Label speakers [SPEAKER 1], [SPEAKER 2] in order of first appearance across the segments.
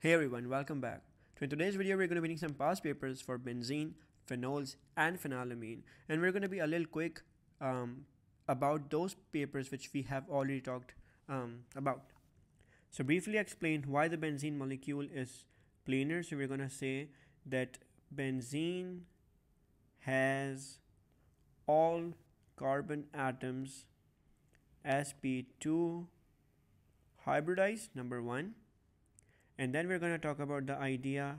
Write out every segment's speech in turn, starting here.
[SPEAKER 1] Hey everyone, welcome back. So in today's video, we're going to be reading some past papers for benzene, phenols, and phenylamine, and we're going to be a little quick about those papers which we have already talked about. So briefly explain why the benzene molecule is planar. So we're going to say that benzene has all carbon atoms sp2 hybridized, number one. And then we're going to talk about the idea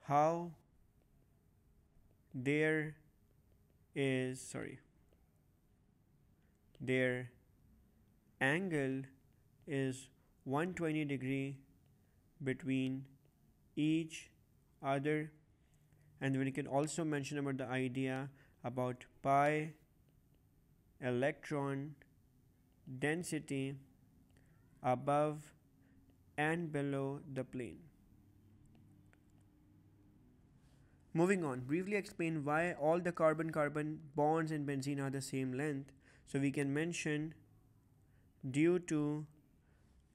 [SPEAKER 1] how their angle is 120 between each other. And we can also mention about the idea about pi electron density above and below the plane. Moving on, briefly explain why all the carbon-carbon bonds in benzene are the same length. So we can mention due to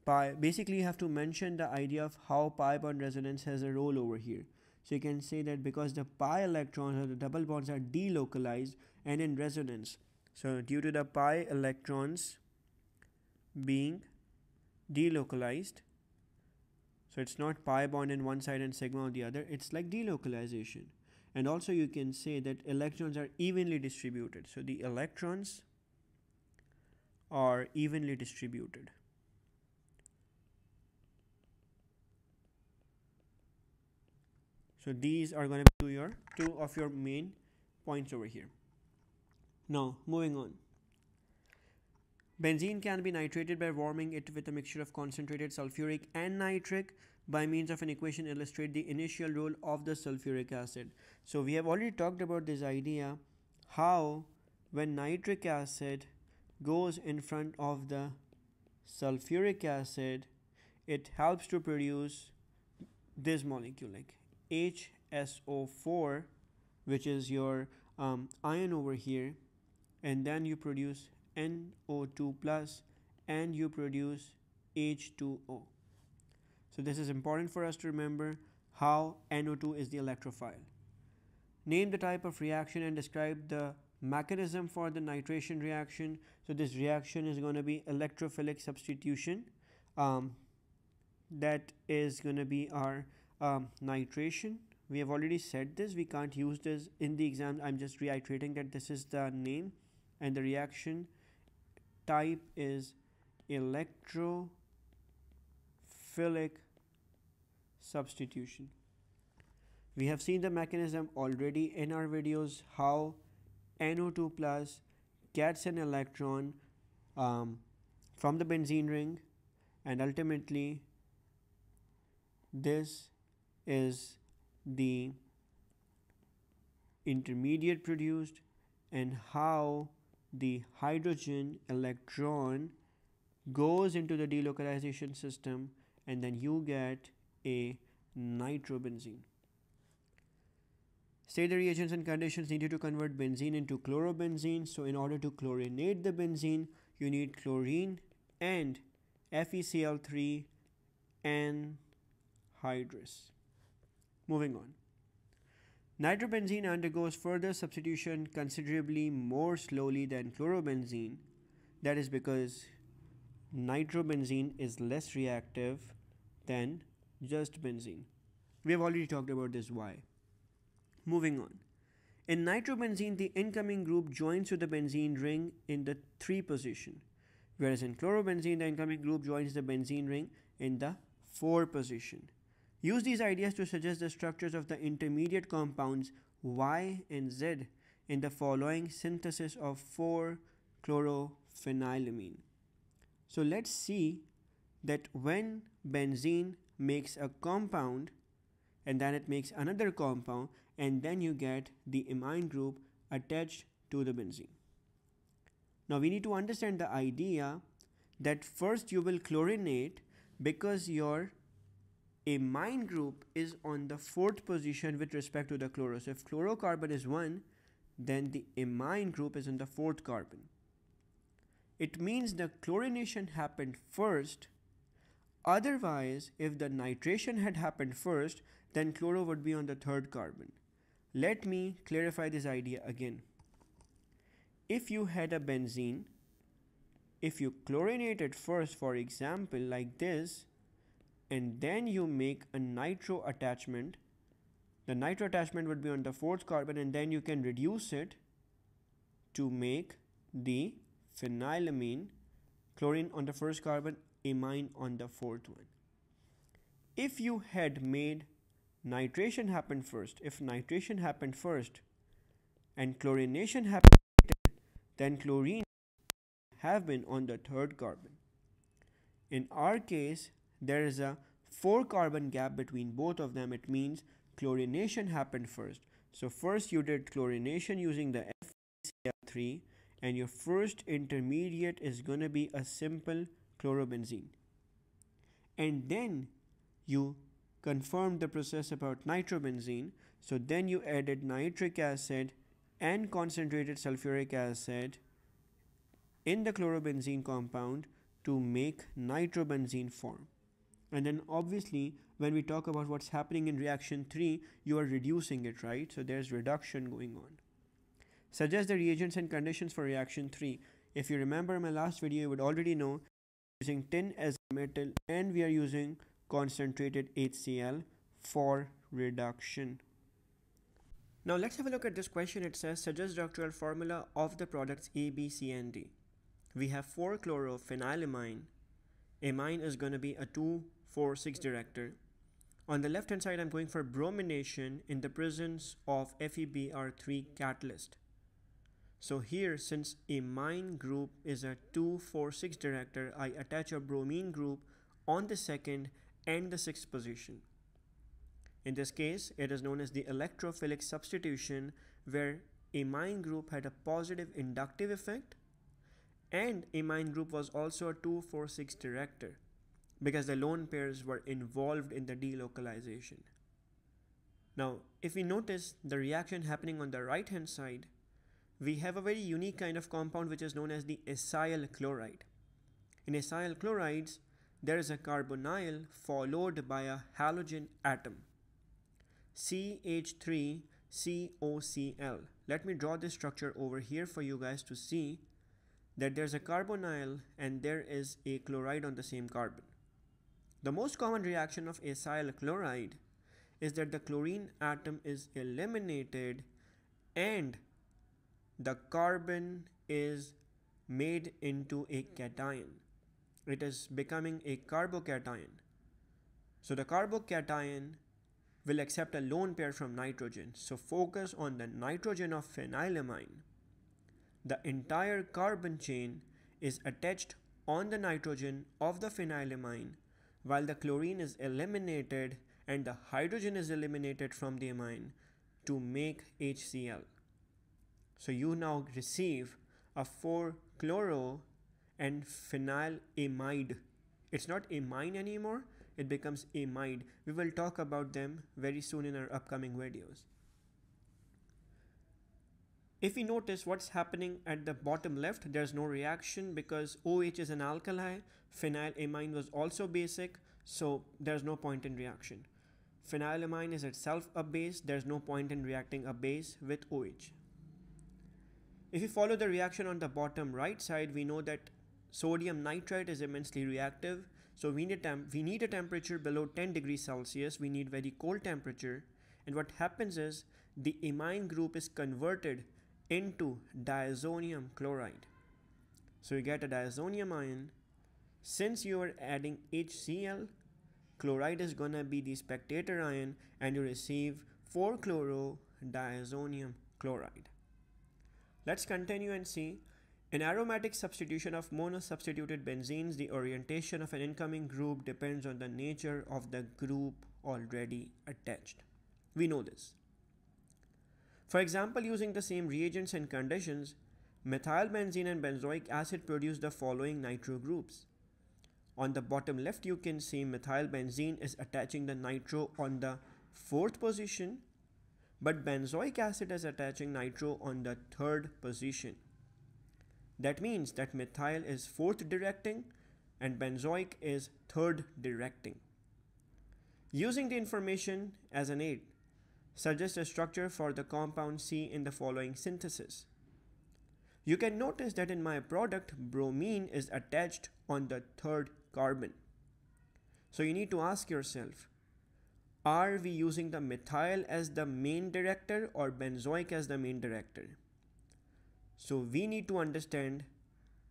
[SPEAKER 1] pi, basically you have to mention the idea of how pi bond resonance has a role over here. So you can say that because the pi electrons or the double bonds are delocalized and in resonance. So due to the pi electrons being delocalized, so it's not pi bond in one side and sigma on the other, it's like delocalization. And also you can say that electrons are evenly distributed. So the electrons are evenly distributed. So these are going to be two of your main points over here. Now moving on. Benzene can be nitrated by warming it with a mixture of concentrated sulfuric and nitric by means of an equation illustrate the initial role of the sulfuric acid. So we have already talked about this idea how when nitric acid goes in front of the sulfuric acid, it helps to produce this molecule like HSO4, which is your ion over here, and then you produce NO2 plus and you produce H2O. So this is important for us to remember how NO2 is the electrophile. Name the type of reaction and describe the mechanism for the nitration reaction. So this reaction is going to be electrophilic substitution. That is going to be our nitration. We have already said this. We can't use this in the exam. I'm just reiterating that this is the name, and the reaction type is electrophilic substitution. We have seen the mechanism already in our videos, how NO2 plus gets an electron from the benzene ring, and ultimately this is the intermediate produced, and how the hydrogen electron goes into the delocalization system, and then you get a nitrobenzene. State the reagents and conditions needed to convert benzene into chlorobenzene. So in order to chlorinate the benzene, you need chlorine and FeCl3 anhydrous. Moving on. Nitrobenzene undergoes further substitution considerably more slowly than chlorobenzene. That is because nitrobenzene is less reactive than just benzene. We have already talked about this why. Moving on. In nitrobenzene, the incoming group joins to the benzene ring in the 3 position, whereas in chlorobenzene, the incoming group joins the benzene ring in the 4 position. Use these ideas to suggest the structures of the intermediate compounds Y and Z in the following synthesis of 4-chlorophenylamine. So let's see that when benzene makes a compound and then it makes another compound, and then you get the amine group attached to the benzene. Now we need to understand the idea that first you will chlorinate because your amine group is on the 4th position with respect to the chloro. So if chlorocarbon is 1, then the amine group is on the 4th carbon. It means the chlorination happened first Otherwise, if the nitration had happened first, then chloro would be on the third carbon. Let me clarify this idea again. If you had a benzene, if you chlorinate it first, for example, like this, and then you make a nitro attachment, the nitro attachment would be on the fourth carbon, and then you can reduce it to make the phenylamine, chlorine on the first carbon, amine on the fourth one. If you had made nitration happen first, if nitration happened first and chlorination happened later, then chlorine have been on the third carbon. In our case, there is a 4 carbon gap between both of them. It means chlorination happened first. So first you did chlorination using the FeCl3, and your first intermediate is going to be a simple chlorobenzene. And then you confirmed the process about nitrobenzene. So then you added nitric acid and concentrated sulfuric acid in the chlorobenzene compound to make nitrobenzene form. And then obviously when we talk about what's happening in reaction 3, you are reducing it, right? So there's reduction going on. Suggest the reagents and conditions for reaction 3. If you remember my last video, you would already know using tin as metal, and we are using concentrated HCl for reduction. Now let's have a look at this question. It says suggest structural formula of the products A, B, C, and D. We have 4-chlorophenylamine. Amine is going to be a 2,4,6 director. On the left hand side, I'm going for bromination in the presence of FeBr3 catalyst. So here, since amine group is a 2,4,6 director, I attach a bromine group on the second and the sixth position. In this case, it is known as the electrophilic substitution, where amine group had a positive inductive effect, and amine group was also a 2,4,6 director because the lone pairs were involved in the delocalization. Now, if we notice the reaction happening on the right hand side, we have a very unique kind of compound which is known as the acyl chloride. In acyl chlorides, there is a carbonyl followed by a halogen atom, CH3COCl. Let me draw this structure over here for you guys to see that there's a carbonyl and there is a chloride on the same carbon. The most common reaction of acyl chloride is that the chlorine atom is eliminated and the carbon is made into a cation. It is becoming a carbocation. So the carbocation will accept a lone pair from nitrogen. So focus on the nitrogen of phenylamine. The entire carbon chain is attached on the nitrogen of the phenylamine, while the chlorine is eliminated and the hydrogen is eliminated from the amine to make HCl. So you now receive a 4-chloro and phenylamide. It's not amine anymore, it becomes amide. We will talk about them very soon in our upcoming videos. If we notice what's happening at the bottom left, there's no reaction because OH is an alkali, phenylamine was also basic, so there's no point in reaction. Phenylamine is itself a base, there's no point in reacting a base with OH. If you follow the reaction on the bottom right side, we know that sodium nitrite is immensely reactive, so we need a temperature below 10 degrees Celsius, we need very cold temperature, and what happens is the amine group is converted into diazonium chloride. So you get a diazonium ion. Since you are adding HCl, chloride is going to be the spectator ion and you receive 4-chloro-diazonium chloride. Let's continue and see. In aromatic substitution of monosubstituted benzenes, the orientation of an incoming group depends on the nature of the group already attached. We know this. For example, using the same reagents and conditions, methylbenzene and benzoic acid produce the following nitro groups. On the bottom left, you can see methylbenzene is attaching the nitro on the 4th position, but benzoic acid is attaching nitro on the 3rd position. That means that methyl is 4th directing, and benzoic is third directing. Using the information as an aid, suggest a structure for the compound C in the following synthesis. You can notice that in my product, bromine is attached on the third carbon. So you need to ask yourself, are we using the methyl as the main director or benzoic as the main director? So we need to understand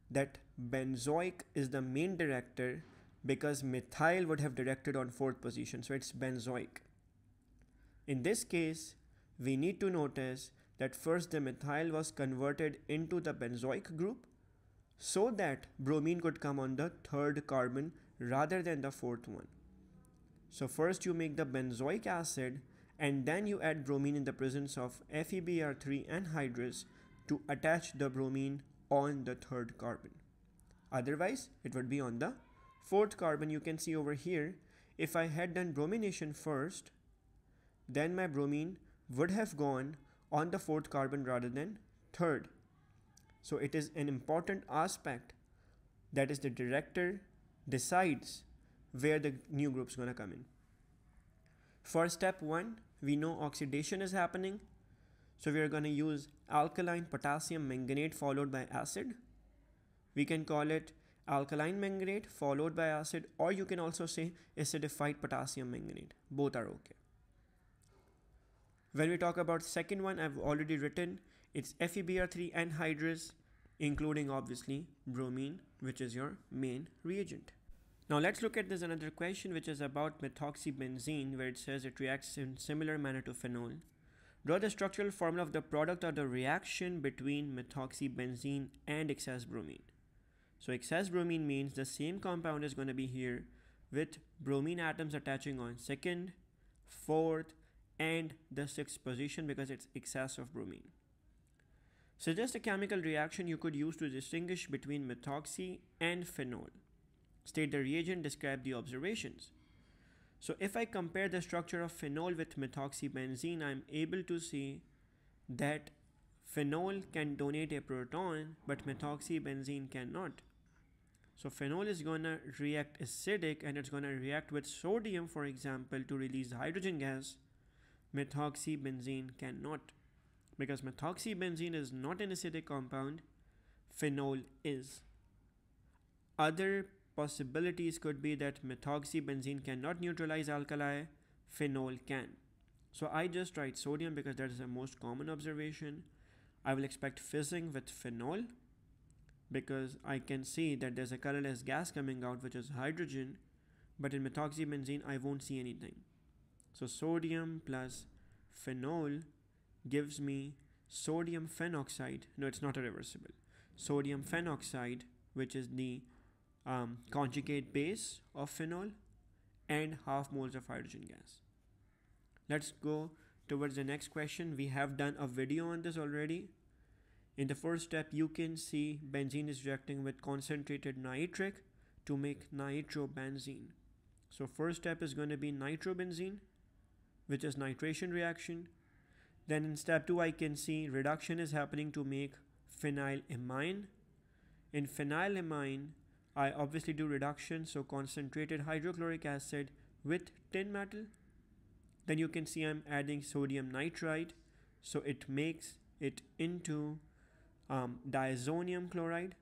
[SPEAKER 1] that benzoic is the main director because methyl would have directed on fourth position, so it's benzoic. In this case, we need to notice that first the methyl was converted into the benzoic group so that bromine could come on the third carbon rather than the fourth one. So first you make the benzoic acid and then you add bromine in the presence of FeBr3 anhydrous to attach the bromine on the third carbon. Otherwise, it would be on the fourth carbon. You can see over here, if I had done bromination first, then my bromine would have gone on the fourth carbon rather than third. So it is an important aspect, that is the director decides where the new group is going to come in. For step 1, we know oxidation is happening. So we are going to use alkaline potassium manganate followed by acid. We can call it alkaline manganate followed by acid, or you can also say acidified potassium manganate. Both are okay. When we talk about second one, I've already written it's FeBr3 anhydrous, including obviously bromine, which is your main reagent. Now let's look at this another question, which is about methoxybenzene, where it says it reacts in similar manner to phenol. Draw the structural formula of the product or the reaction between methoxybenzene and excess bromine. So excess bromine means the same compound is going to be here with bromine atoms attaching on second, fourth, and the sixth position because it's excess of bromine. Suggest a chemical reaction you could use to distinguish between methoxy and phenol. State the reagent, describe the observations. So if I compare the structure of phenol with methoxybenzene, I'm able to see that phenol can donate a proton, but methoxybenzene cannot. So phenol is going to react acidic and it's going to react with sodium, for example, to release hydrogen gas. Methoxybenzene cannot, because methoxybenzene is not an acidic compound, phenol is. Other possibilities could be that methoxybenzene cannot neutralize alkali, phenol can. So I just write sodium because that is the most common observation. I will expect fizzing with phenol because I can see that there's a colorless gas coming out, which is hydrogen, but in methoxybenzene I won't see anything. So sodium plus phenol gives me sodium phenoxide. No, it's not a reversible. Sodium phenoxide, which is the conjugate base of phenol, and half moles of hydrogen gas. Let's go towards the next question. We have done a video on this already. In the first step, you can see benzene is reacting with concentrated nitric to make nitrobenzene. So first step is going to be nitrobenzene, which is nitration reaction. Then in step 2, I can see reduction is happening to make phenylamine. In phenylamine, I obviously do reduction, so concentrated hydrochloric acid with tin metal. Then you can see I'm adding sodium nitrite, so it makes it into diazonium chloride.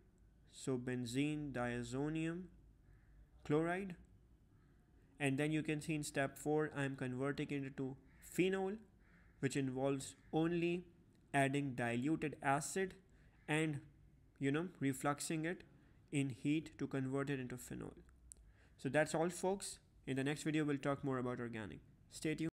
[SPEAKER 1] So benzene diazonium chloride. And then you can see in step 4, I'm converting it into phenol, which involves only adding diluted acid and refluxing it in heat to convert it into phenol. So that's all, folks. In the next video, we'll talk more about organic. Stay tuned.